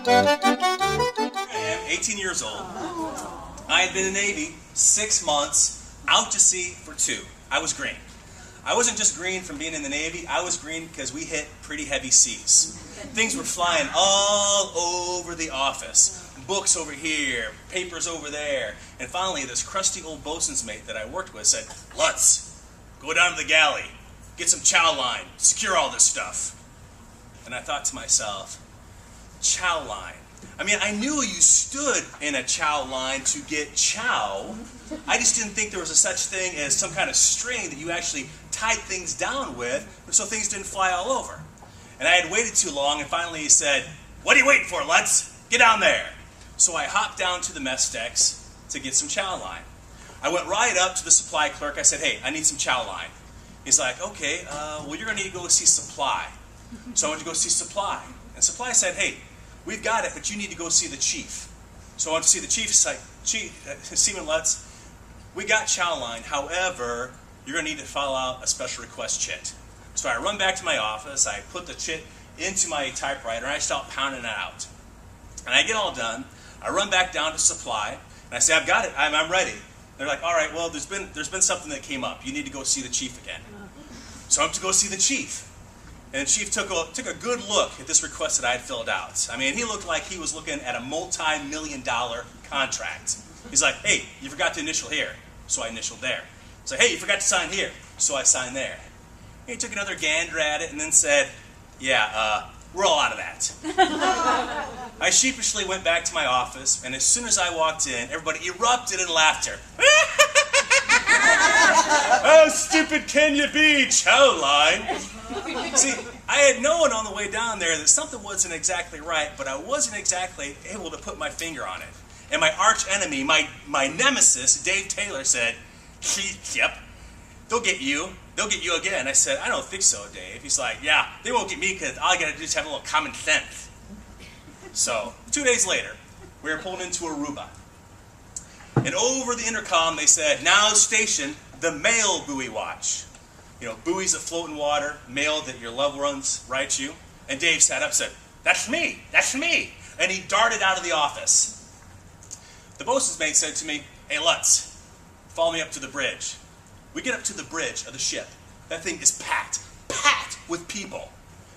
I am 18 years old. I had been in the Navy 6 months, out to sea for 2. I was green. I wasn't just green from being in the Navy, I was green because we hit pretty heavy seas. Things were flying all over the office. Books over here, papers over there. And finally, this crusty old bosun's mate that I worked with said, "Lutz, go down to the galley, get some chow line, secure all this stuff." And I thought to myself, chow line. I mean, I knew you stood in a chow line to get chow. I just didn't think there was a such thing as some kind of string that you actually tied things down with so things didn't fly all over. And I had waited too long, and finally he said, "What are you waiting for, Lutz? Get down there." So I hopped down to the mess decks to get some chow line. I went right up to the supply clerk. I said, "Hey, I need some chow line." He's like, "Okay, well, you're going to need to go see supply." So I went to go see supply. And supply said, "Hey, we've got it, but you need to go see the chief." So I went to see the chief. He's like, "Chief, Seaman Lutz, we got chow line. However, you're going to need to file out a special request chit." So I run back to my office. I put the chit into my typewriter, and I start pounding it out. And I get all done. I run back down to supply, and I say, "I've got it. I'm ready." They're like, "All right, well, there's been something that came up. You need to go see the chief again." So I went to go see the chief. And the chief took a good look at this request that I had filled out. I mean, he looked like he was looking at a multi-million-dollar contract. He's like, "Hey, you forgot to initial here." So I initialed there. He's like, "Hey, you forgot to sign here." So I signed there. And he took another gander at it and then said, "Yeah, we're all out of that." I sheepishly went back to my office, and as soon as I walked in, everybody erupted in laughter. "How stupid can you be, chow line?" See, I had known on the way down there that something wasn't exactly right, but I wasn't exactly able to put my finger on it. And my arch enemy, my nemesis, Dave Taylor, said, "Yep, they'll get you. They'll get you again." I said, "I don't think so, Dave." He's like, "Yeah, they won't get me because all I got to do is have a little common sense." So, 2 days later, we were pulled into Aruba. And over the intercom, they said, "Now station the mail buoy watch." You know, buoys that float in water, mail that your loved ones write you. And Dave sat up and said, "That's me, that's me." And he darted out of the office. The bosun's mate said to me, "Hey, Lutz, follow me up to the bridge." We get up to the bridge of the ship. That thing is packed with people.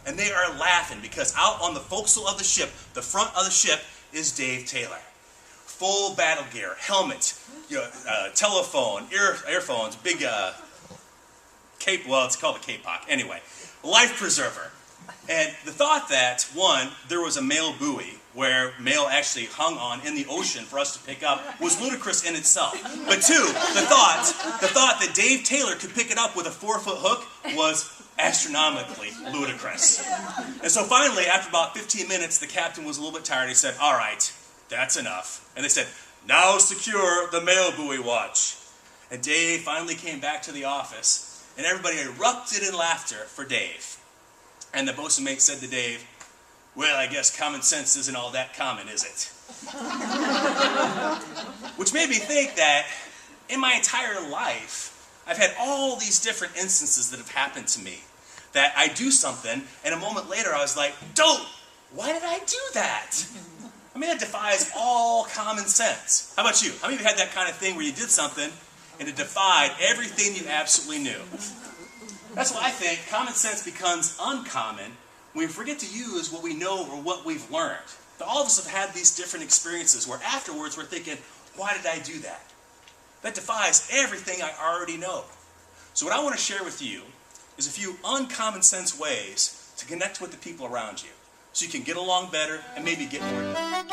And they are laughing because out on the forecastle of the ship, the front of the ship, is Dave Taylor. Full battle gear, helmet, telephone, earphones, big cape, well, it's called a capock. Anyway, life preserver. And the thought that, one, there was a mail buoy where mail actually hung on in the ocean for us to pick up was ludicrous in itself. But two, the thought that Dave Taylor could pick it up with a 4-foot hook was astronomically ludicrous. And so finally, after about 15 minutes, the captain was a little bit tired. He said, "All right, that's enough." And they said, "Now secure the mail buoy watch." And Dave finally came back to the office, and everybody erupted in laughter for Dave. And the bosun mate said to Dave, "Well, I guess common sense isn't all that common, is it?" Which made me think that in my entire life, I've had all these different instances that have happened to me. That I do something, and a moment later I was like, "Dope! Why did I do that?" I mean, that defies all common sense. How about you? How many of you had that kind of thing where you did something, and it defied everything you absolutely knew? That's why I think common sense becomes uncommon when we forget to use what we know or what we've learned. But all of us have had these different experiences where afterwards we're thinking, "Why did I do that?" That defies everything I already know. So what I want to share with you is a few uncommon sense ways to connect with the people around you so you can get along better and maybe get more done.